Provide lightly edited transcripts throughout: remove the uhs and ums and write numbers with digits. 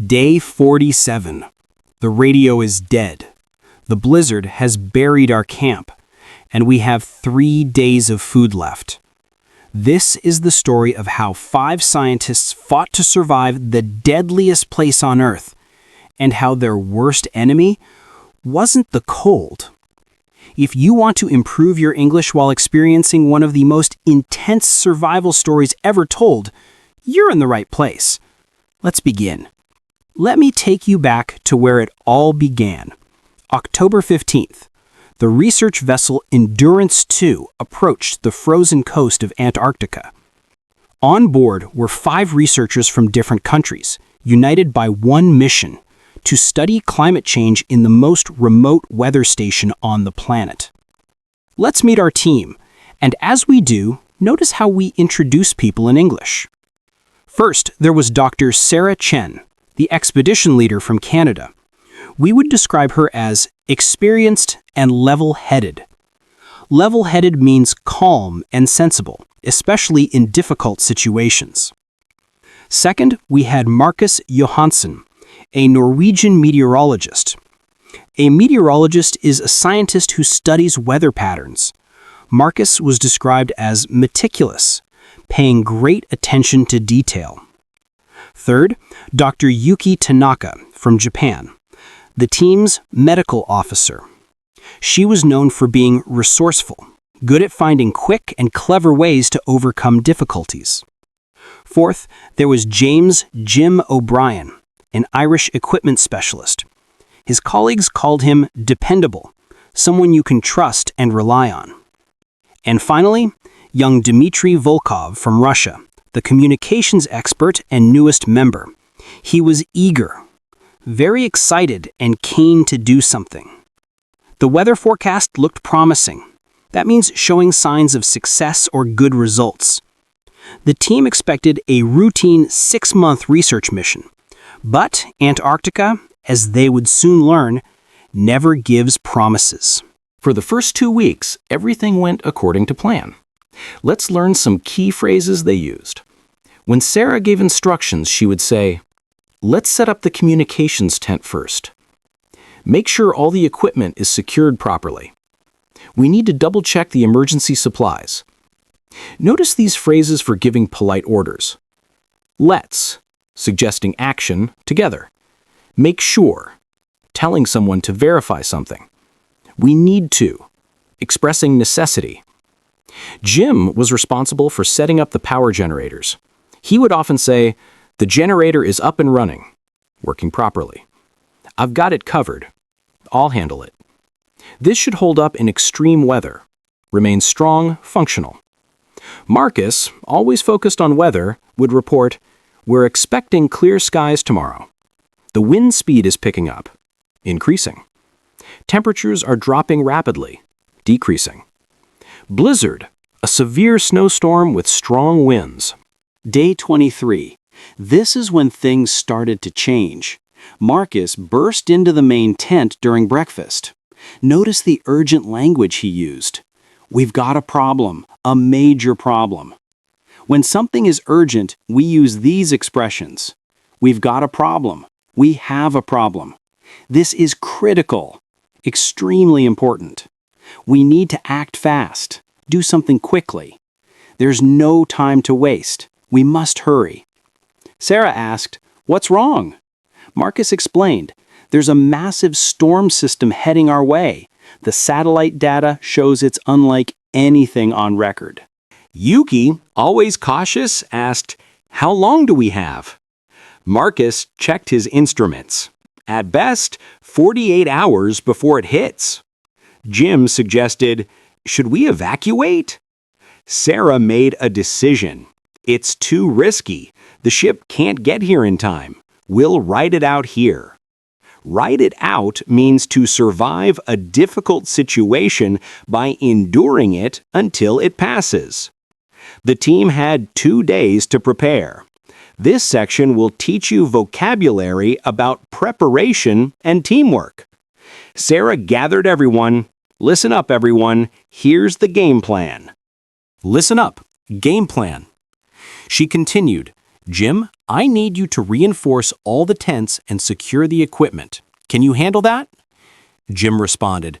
Day 47. The radio is dead. The blizzard has buried our camp, and we have 3 days of food left. This is the story of how 5 scientists fought to survive the deadliest place on Earth, and how their worst enemy wasn't the cold. If you want to improve your English while experiencing one of the most intense survival stories ever told, you're in the right place. Let's begin. Let me take you back to where it all began. October 15th, the research vessel Endurance 2 approached the frozen coast of Antarctica. On board were 5 researchers from different countries, united by one mission: to study climate change in the most remote weather station on the planet. Let's meet our team, and as we do, notice how we introduce people in English. First, there was Dr. Sarah Chen, the expedition leader from Canada. We would describe her as experienced and level-headed. Level-headed means calm and sensible, especially in difficult situations. Second, we had Marcus Johansson, a Norwegian meteorologist. A meteorologist is a scientist who studies weather patterns. Marcus was described as meticulous, paying great attention to detail. Third, Dr. Yuki Tanaka from Japan, the team's medical officer. She was known for being resourceful, good at finding quick and clever ways to overcome difficulties. Fourth, there was James Jim O'Brien, an Irish equipment specialist. His colleagues called him dependable, someone you can trust and rely on. And finally, young Dmitry Volkov from Russia, the communications expert and newest member. He was eager, very excited and keen to do something. The weather forecast looked promising. That means showing signs of success or good results. The team expected a routine 6-month research mission. But Antarctica, as they would soon learn, never gives promises. For the first 2 weeks, everything went according to plan. Let's learn some key phrases they used. When Sarah gave instructions, she would say, "Let's set up the communications tent first. Make sure all the equipment is secured properly. We need to double-check the emergency supplies." Notice these phrases for giving polite orders. Let's, suggesting action together. Make sure, telling someone to verify something. We need to, expressing necessity. Jim was responsible for setting up the power generators. He would often say, "The generator is up and running, working properly. I've got it covered. I'll handle it." This should hold up in extreme weather. Remain strong, functional. Marcus, always focused on weather, would report, "We're expecting clear skies tomorrow. The wind speed is picking up, increasing. Temperatures are dropping rapidly, decreasing. Blizzard, a severe snowstorm with strong winds." Day 23. This is when things started to change. Marcus burst into the main tent during breakfast. Notice the urgent language he used. "We've got a problem, a major problem." When something is urgent, we use these expressions. "We've got a problem," "We have a problem." This is critical, extremely important. We need to act fast, do something quickly. There's no time to waste. We must hurry. Sarah asked, "What's wrong?" Marcus explained, "There's a massive storm system heading our way. The satellite data shows it's unlike anything on record." Yuki, always cautious, asked, "How long do we have?" Marcus checked his instruments. "At best, 48 hours before it hits." Jim suggested, "Should we evacuate?" Sarah made a decision. "It's too risky. The ship can't get here in time. We'll ride it out here." Ride it out means to survive a difficult situation by enduring it until it passes. The team had 2 days to prepare. This section will teach you vocabulary about preparation and teamwork. Sarah gathered everyone. "Listen up, everyone. Here's the game plan." Listen up. Game plan. She continued, Jim, I need you to reinforce all the tents and secure the equipment. Can you handle that? Jim responded,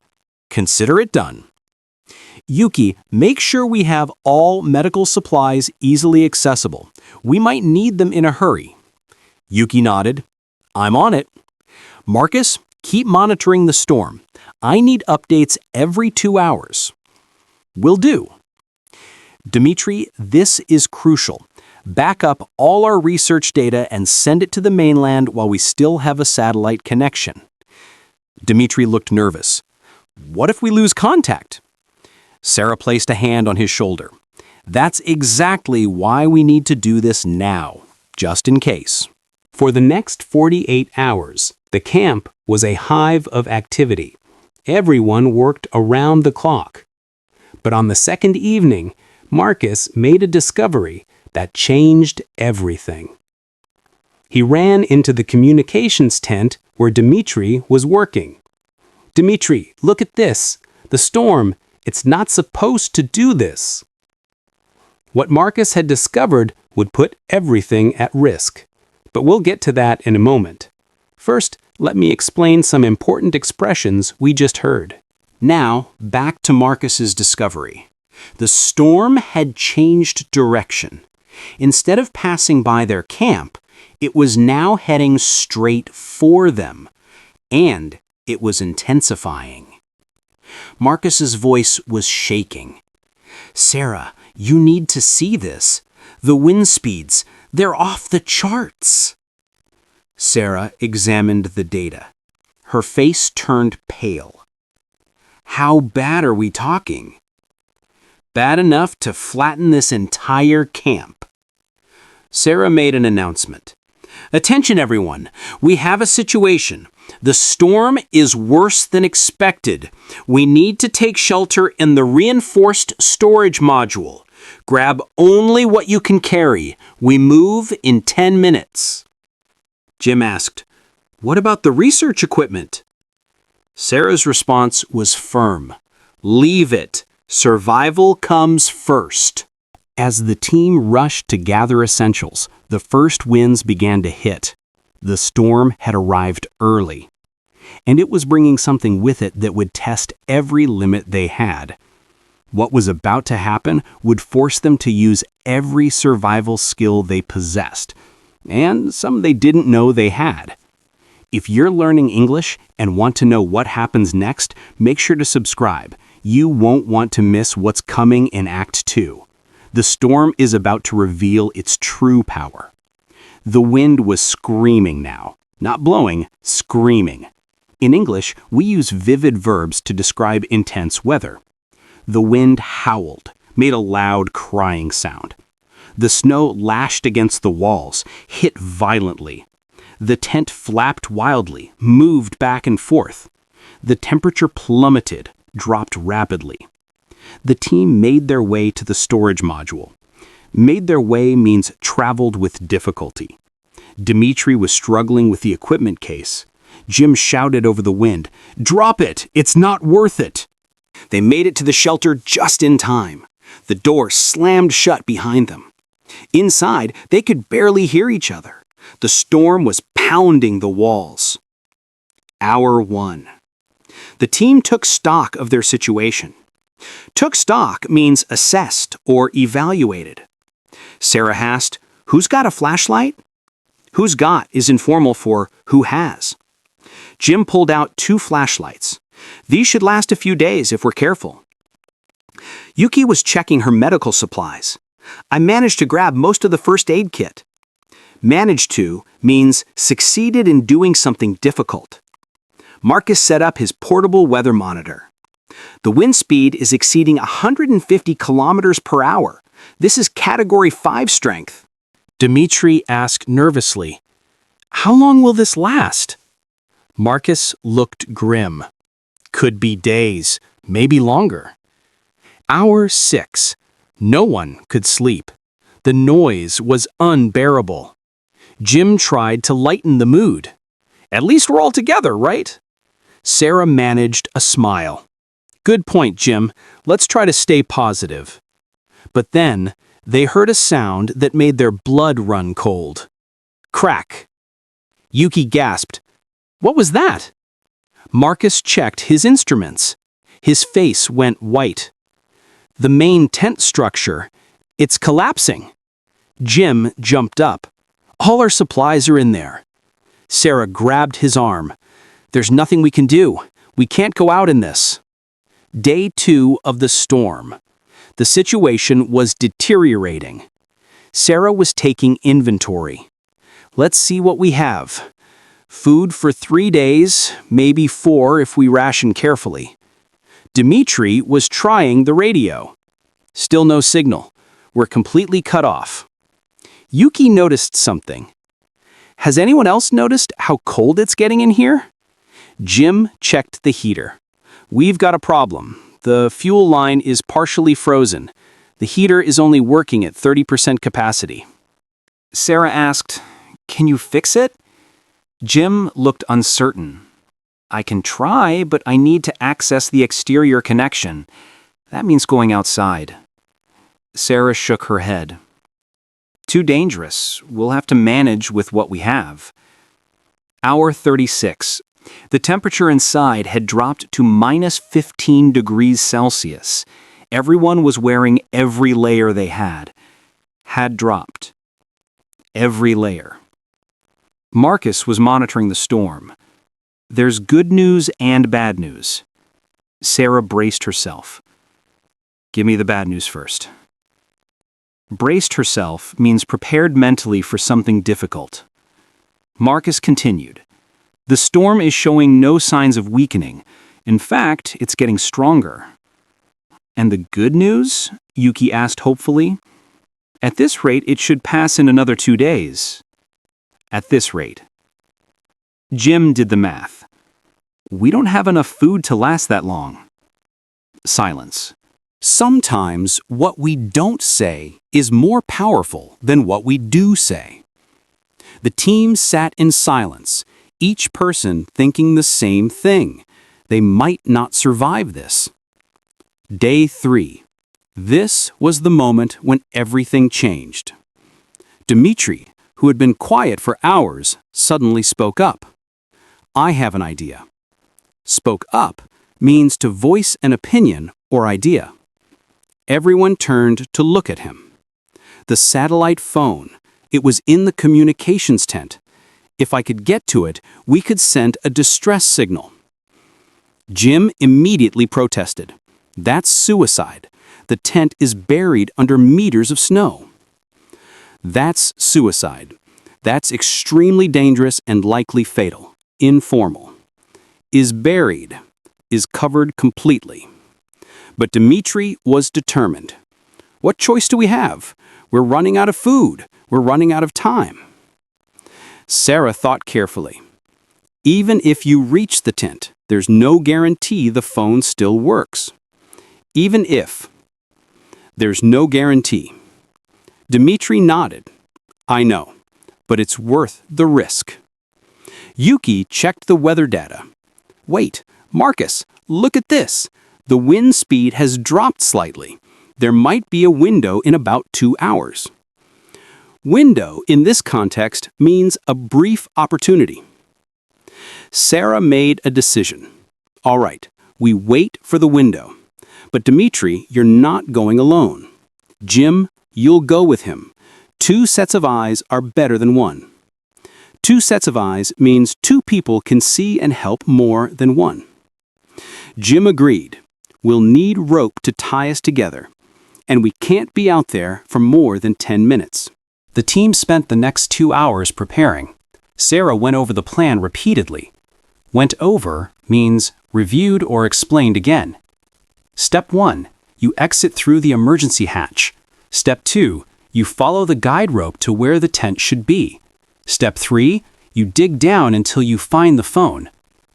"Consider it done." Yuki, make sure we have all medical supplies easily accessible. We might need them in a hurry. Yuki nodded. I'm on it. Marcus, keep monitoring the storm. I need updates every 2 hours. Will do. Dmitri, this is crucial. Back up all our research data and send it to the mainland while we still have a satellite connection. Dmitri looked nervous. What if we lose contact? Sarah placed a hand on his shoulder. That's exactly why we need to do this now, just in case. For the next 48 hours, the camp was a hive of activity. Everyone worked around the clock. But on the second evening, Marcus made a discovery that changed everything. He ran into the communications tent where Dmitri was working. Dmitri, look at this. The storm, it's not supposed to do this. What Marcus had discovered would put everything at risk. But we'll get to that in a moment. First, let me explain some important expressions we just heard. Now, back to Marcus's discovery. The storm had changed direction. Instead of passing by their camp, it was now heading straight for them. And it was intensifying. Marcus's voice was shaking. Sarah, you need to see this. The wind speeds, they're off the charts. Sarah examined the data. Her face turned pale. How bad are we talking? Bad enough to flatten this entire camp. Sarah made an announcement. Attention everyone, we have a situation. The storm is worse than expected. We need to take shelter in the reinforced storage module. Grab only what you can carry. We move in 10 minutes. Jim asked, what about the research equipment? Sarah's response was firm. Leave it. Survival comes first. As the team rushed to gather essentials, the first winds began to hit. The storm had arrived early, and it was bringing something with it that would test every limit they had. What was about to happen would force them to use every survival skill they possessed, and some they didn't know they had. If you're learning English and want to know what happens next, make sure to subscribe. You won't want to miss what's coming in Act 2. The storm is about to reveal its true power. The wind was screaming now. Not blowing, screaming. In English, we use vivid verbs to describe intense weather. The wind howled, made a loud crying sound. The snow lashed against the walls, hit violently. The tent flapped wildly, moved back and forth. The temperature plummeted, dropped rapidly. The team made their way to the storage module. Made their way means traveled with difficulty. Dmitri was struggling with the equipment case. Jim shouted over the wind, "Drop it! It's not worth it!" They made it to the shelter just in time. The door slammed shut behind them. Inside, they could barely hear each other. The storm was pounding the walls. Hour 1. The team took stock of their situation. Took stock means assessed or evaluated. Sarah asked, "Who's got a flashlight?" Who's got is informal for who has. Jim pulled out 2 flashlights. These should last a few days if we're careful. Yuki was checking her medical supplies. I managed to grab most of the first aid kit. Managed to means succeeded in doing something difficult. Marcus set up his portable weather monitor. The wind speed is exceeding 150 kilometers per hour. This is Category 5 strength. Dmitri asked nervously, "How long will this last?" Marcus looked grim. Could be days, maybe longer. Hour 6. No one could sleep. The noise was unbearable. Jim tried to lighten the mood. "At least we're all together, right?" Sarah managed a smile. "Good point, Jim. Let's try to stay positive." But then, They heard a sound that made their blood run cold. Crack. Yuki gasped. What was that? Marcus checked his instruments. His face went white. The main tent structure. It's collapsing. Jim jumped up. All our supplies are in there. Sarah grabbed his arm. There's nothing we can do. We can't go out in this. Day 2 of the storm. The situation was deteriorating. Sarah was taking inventory. Let's see what we have. Food for 3 days, maybe 4 if we ration carefully. Dmitri was trying the radio. Still no signal. We're completely cut off. Yuki noticed something. Has anyone else noticed how cold it's getting in here? Jim checked the heater. We've got a problem. The fuel line is partially frozen. The heater is only working at 30% capacity. Sarah asked, "Can you fix it?" Jim looked uncertain. "I can try, but I need to access the exterior connection. That means going outside." Sarah shook her head. "Too dangerous. We'll have to manage with what we have." Hour 36. The temperature inside had dropped to -15 degrees Celsius. Everyone was wearing every layer they had. Had dropped. Every layer. Marcus was monitoring the storm. There's good news and bad news. Sarah braced herself. "Give me the bad news first." Braced herself means prepared mentally for something difficult. Marcus continued. The storm is showing no signs of weakening. In fact, it's getting stronger. And the good news? Yuki asked hopefully. At this rate, it should pass in another 2 days. At this rate. Jim did the math. We don't have enough food to last that long. Silence. Sometimes what we don't say is more powerful than what we do say. The team sat in silence, each person thinking the same thing. They might not survive this. Day 3. This was the moment when everything changed. Dmitri, who had been quiet for hours, suddenly spoke up. I have an idea. Spoke up means to voice an opinion or idea. Everyone turned to look at him. The satellite phone. It was in the communications tent. If I could get to it, we could send a distress signal. Jim immediately protested. That's suicide. The tent is buried under meters of snow. That's suicide. That's extremely dangerous and likely fatal. Informal. Is buried. Is covered completely. But Dmitri was determined. What choice do we have? We're running out of food. We're running out of time. Sarah thought carefully. Even if you reach the tent, there's no guarantee the phone still works. Even if. There's no guarantee. Dmitri nodded. I know, but it's worth the risk. Yuki checked the weather data. Wait, Marcus, look at this. The wind speed has dropped slightly. There might be a window in about 2 hours. Window in this context means a brief opportunity. Sarah made a decision. All right, we wait for the window. But Dmitri, you're not going alone. Jim, you'll go with him. 2 sets of eyes are better than 1. 2 sets of eyes means 2 people can see and help more than 1. Jim agreed. We'll need rope to tie us together. And we can't be out there for more than 10 minutes. The team spent the next 2 hours preparing. Sarah went over the plan repeatedly. Went over means reviewed or explained again. Step 1, you exit through the emergency hatch. Step 2, you follow the guide rope to where the tent should be. Step 3, you dig down until you find the phone.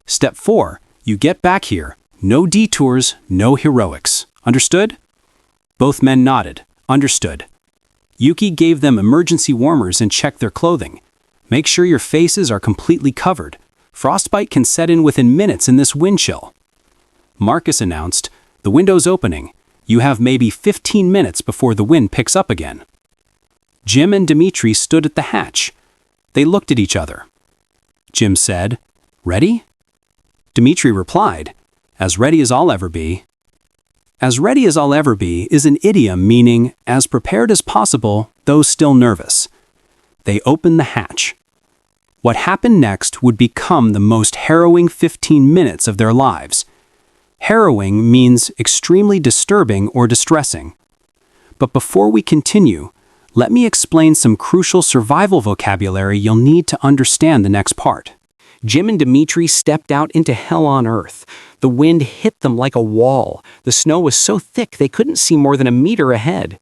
Step 4, you get back here. No detours, no heroics. Understood? Both men nodded. Understood. Yuki gave them emergency warmers and checked their clothing. Make sure your faces are completely covered. Frostbite can set in within minutes in this wind chill. Marcus announced, the window's opening. You have maybe 15 minutes before the wind picks up again." Jim and Dimitri stood at the hatch. They looked at each other. Jim said, "Ready?" Dimitri replied, "As ready as I'll ever be." As ready as I'll ever be is an idiom meaning as prepared as possible, though still nervous. They opened the hatch. What happened next would become the most harrowing 15 minutes of their lives. Harrowing means extremely disturbing or distressing. But before we continue, let me explain some crucial survival vocabulary you'll need to understand the next part. Jim and Dimitri stepped out into hell on earth. The wind hit them like a wall. The snow was so thick they couldn't see more than a meter ahead.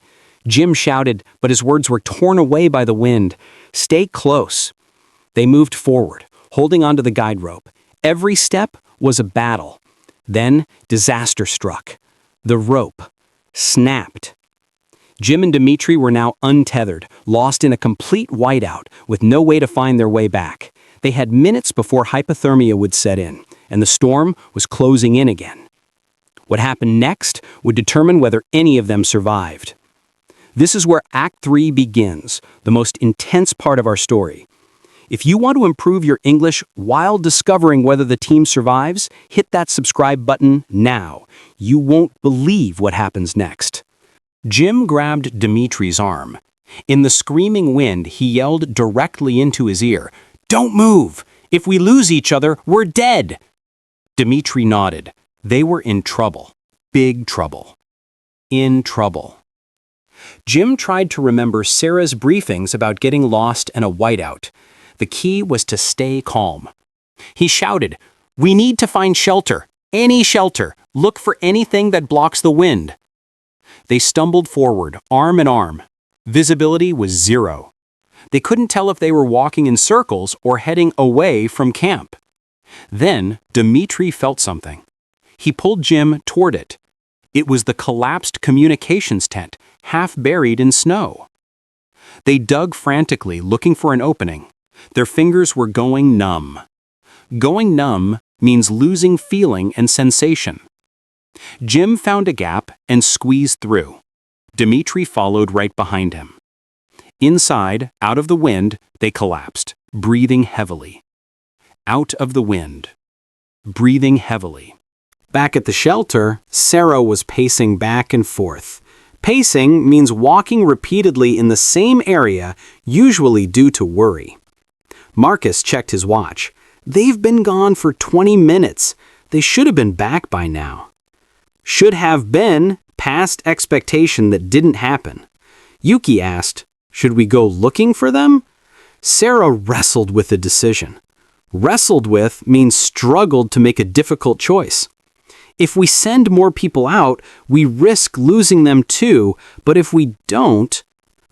Jim shouted, but his words were torn away by the wind. "Stay close." They moved forward, holding onto the guide rope. Every step was a battle. Then disaster struck. The rope snapped. Jim and Dimitri were now untethered, lost in a complete whiteout, with no way to find their way back. They had minutes before hypothermia would set in, and the storm was closing in again. What happened next would determine whether any of them survived. This is where Act 3 begins, the most intense part of our story. If you want to improve your English while discovering whether the team survives, hit that subscribe button now. You won't believe what happens next. Jim grabbed Dimitri's arm. In the screaming wind, he yelled directly into his ear, "Don't move! If we lose each other, we're dead!" Dimitri nodded. They were in trouble. Big trouble. In trouble. Jim tried to remember Sarah's briefings about getting lost and a whiteout. The key was to stay calm. He shouted, "We need to find shelter. Any shelter. Look for anything that blocks the wind." They stumbled forward, arm in arm. Visibility was zero. They couldn't tell if they were walking in circles or heading away from camp. Then Dimitri felt something. He pulled Jim toward it. It was the collapsed communications tent, half buried in snow. They dug frantically, looking for an opening. Their fingers were going numb. Going numb means losing feeling and sensation. Jim found a gap and squeezed through. Dimitri followed right behind him. Inside, out of the wind, they collapsed, breathing heavily. Out of the wind. Breathing heavily. Back at the shelter, Sarah was pacing back and forth. Pacing means walking repeatedly in the same area, usually due to worry. Marcus checked his watch. They've been gone for 20 minutes. They should have been back by now. Should have been past expectation that didn't happen. Yuki asked, "Should we go looking for them?" Sarah wrestled with the decision. Wrestled with means struggled to make a difficult choice. If we send more people out, we risk losing them too, but if we don't...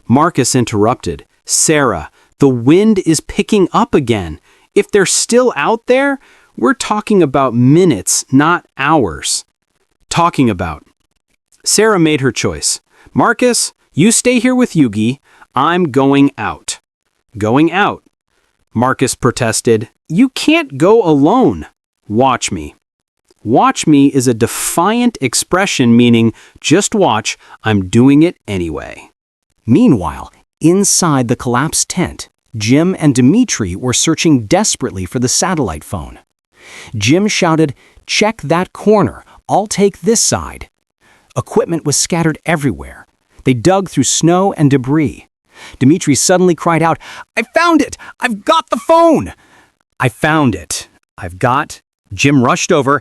Marcus interrupted. "Sarah, the wind is picking up again. If they're still out there, we're talking about minutes, not hours." Talking about. Sarah made her choice. "Marcus, you stay here with Yugi. I'm going out." Going out. Marcus protested. "You can't go alone." "Watch me." Watch me is a defiant expression meaning, just watch, I'm doing it anyway. Meanwhile, inside the collapsed tent, Jim and Dimitri were searching desperately for the satellite phone. Jim shouted, "Check that corner. I'll take this side." Equipment was scattered everywhere. They dug through snow and debris. Dimitri suddenly cried out, "I found it! I've got the phone!" "I found it. I've got..." Jim rushed over.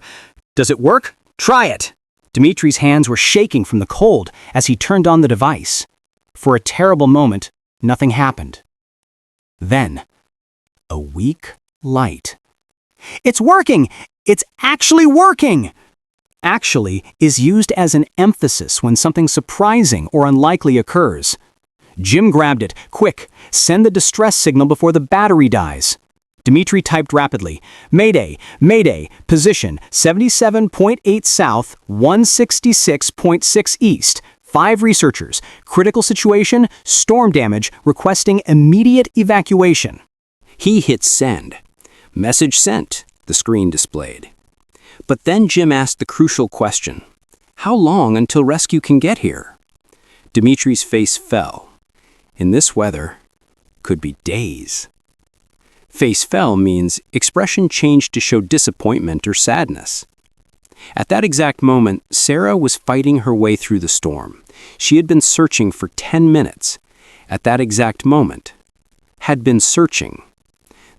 "Does it work? Try it." Dimitri's hands were shaking from the cold as he turned on the device. For a terrible moment, nothing happened. Then, a weak light. "It's working! It's actually working!" Actually is used as an emphasis when something surprising or unlikely occurs. Jim grabbed it. "Quick, send the distress signal before the battery dies." Dimitri typed rapidly. "Mayday, Mayday, position 77.8 south, 166.6 east. 5 researchers. Critical situation, storm damage, requesting immediate evacuation." He hit send. Message sent, the screen displayed. But then Jim asked the crucial question. How long until rescue can get here? Dimitri's face fell. In this weather, could be days. Face fell means expression changed to show disappointment or sadness. At that exact moment, Sarah was fighting her way through the storm. She had been searching for 10 minutes. At that exact moment, had been searching.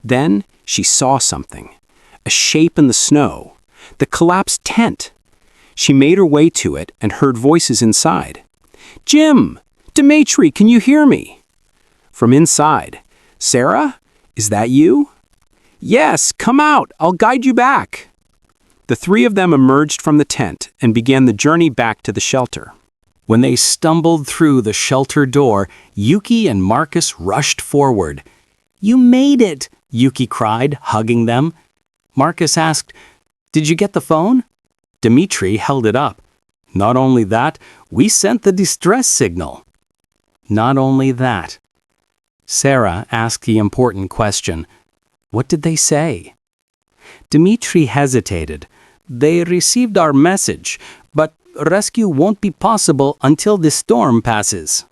Then she saw something, a shape in the snow, the collapsed tent. She made her way to it and heard voices inside. "Jim! Dimitri, can you hear me?" From inside, "Sarah, is that you?" "Yes, come out, I'll guide you back." The three of them emerged from the tent and began the journey back to the shelter. When they stumbled through the shelter door, Yuki and Marcus rushed forward. "You made it!" Yuki cried, hugging them. Marcus asked, "Did you get the phone?" Dimitri held it up. "Not only that, we sent the distress signal." Not only that. Sarah asked the important question. What did they say? Dimitri hesitated. "They received our message, but rescue won't be possible until the storm passes."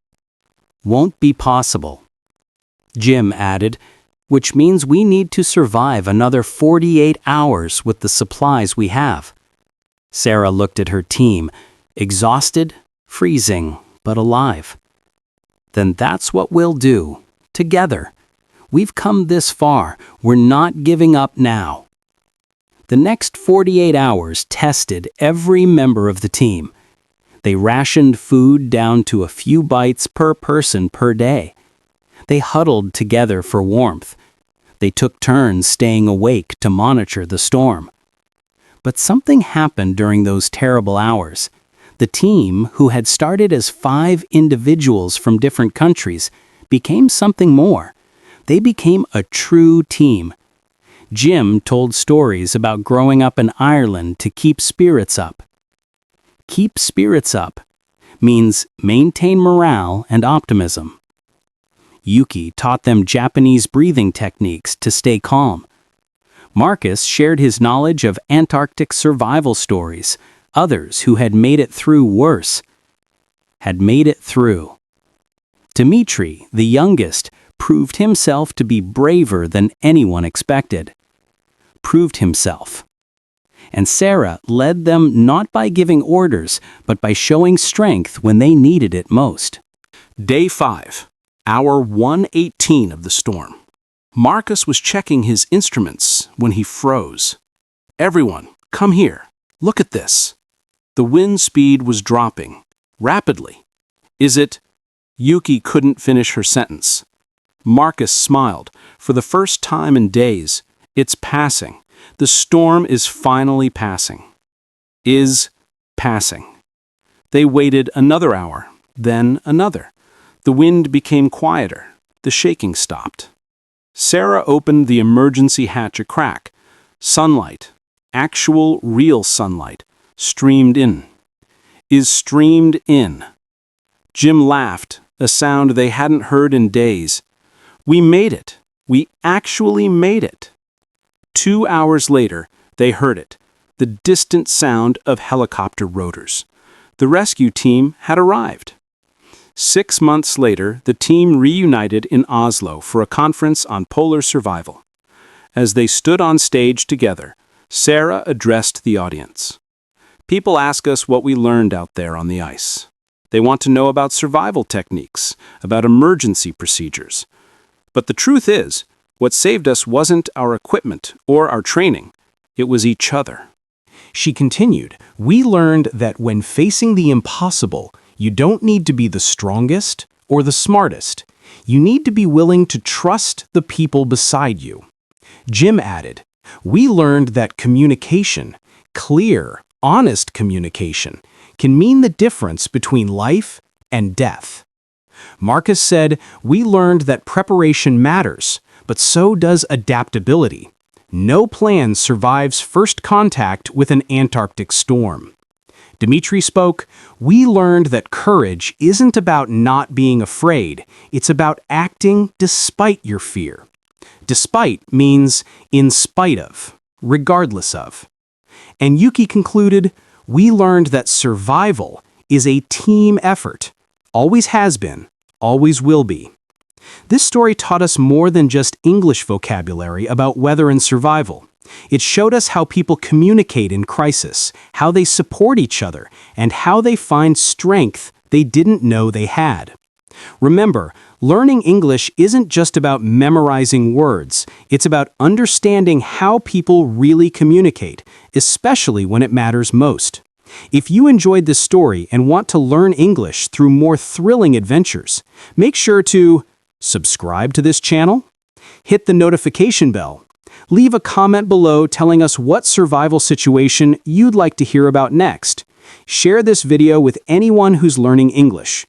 Won't be possible. Jim added, which means we need to survive another 48 hours with the supplies we have. Sarah looked at her team, exhausted, freezing, but alive. Then that's what we'll do, together. We've come this far, we're not giving up now. The next 48 hours tested every member of the team. They rationed food down to a few bites per person per day. They huddled together for warmth. They took turns staying awake to monitor the storm. But something happened during those terrible hours. The team, who had started as 5 individuals from different countries, became something more. They became a true team. Jim told stories about growing up in Ireland to keep spirits up. Keep spirits up means maintain morale and optimism. Yuki taught them Japanese breathing techniques to stay calm. Marcus shared his knowledge of Antarctic survival stories, others who had made it through worse. Had made it through. Dimitri, the youngest, proved himself to be braver than anyone expected. Proved himself. And Sarah led them not by giving orders, but by showing strength when they needed it most. Day 5, hour 118 of the storm. Marcus was checking his instruments when he froze. "Everyone, come here. Look at this." The wind speed was dropping, rapidly. "Is it?" Yuki couldn't finish her sentence. Marcus smiled. For the first time in days, "It's passing. The storm is finally passing." Is passing. They waited another hour, then another. The wind became quieter. The shaking stopped. Sarah opened the emergency hatch a crack. Sunlight, actual real sunlight, streamed in. Is streamed in. Jim laughed, a sound they hadn't heard in days. "We made it. We actually made it." 2 hours later, they heard it, the distant sound of helicopter rotors. The rescue team had arrived. 6 months later, the team reunited in Oslo for a conference on polar survival. As they stood on stage together, Sarah addressed the audience. "People ask us what we learned out there on the ice. They want to know about survival techniques, about emergency procedures. But the truth is, what saved us wasn't our equipment or our training. It was each other." She continued, "We learned that when facing the impossible, you don't need to be the strongest or the smartest. You need to be willing to trust the people beside you." Jim added, "We learned that communication, clear, honest communication, can mean the difference between life and death." Marcus said, "We learned that preparation matters, but so does adaptability. No plan survives first contact with an Antarctic storm." Dimitri spoke, "We learned that courage isn't about not being afraid, it's about acting despite your fear." Despite means in spite of, regardless of. And Yuki concluded, We learned that survival is a team effort. Always has been, always will be. This story taught us more than just English vocabulary about weather and survival. It showed us how people communicate in crisis, how they support each other, and how they find strength they didn't know they had. Remember, learning English isn't just about memorizing words. It's about understanding how people really communicate, especially when it matters most. If you enjoyed this story and want to learn English through more thrilling adventures, make sure to subscribe to this channel, hit the notification bell, leave a comment below telling us what survival situation you'd like to hear about next. Share this video with anyone who's learning English.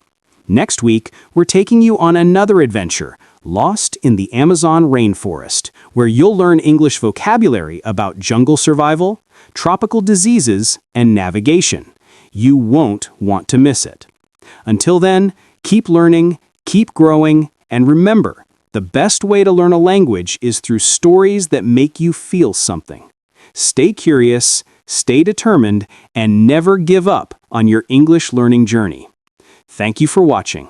Next week, we're taking you on another adventure, lost in the Amazon rainforest, where you'll learn English vocabulary about jungle survival, tropical diseases, and navigation. You won't want to miss it. Until then, keep learning, keep growing, and remember, the best way to learn a language is through stories that make you feel something. Stay curious, stay determined, and never give up on your English learning journey. Thank you for watching.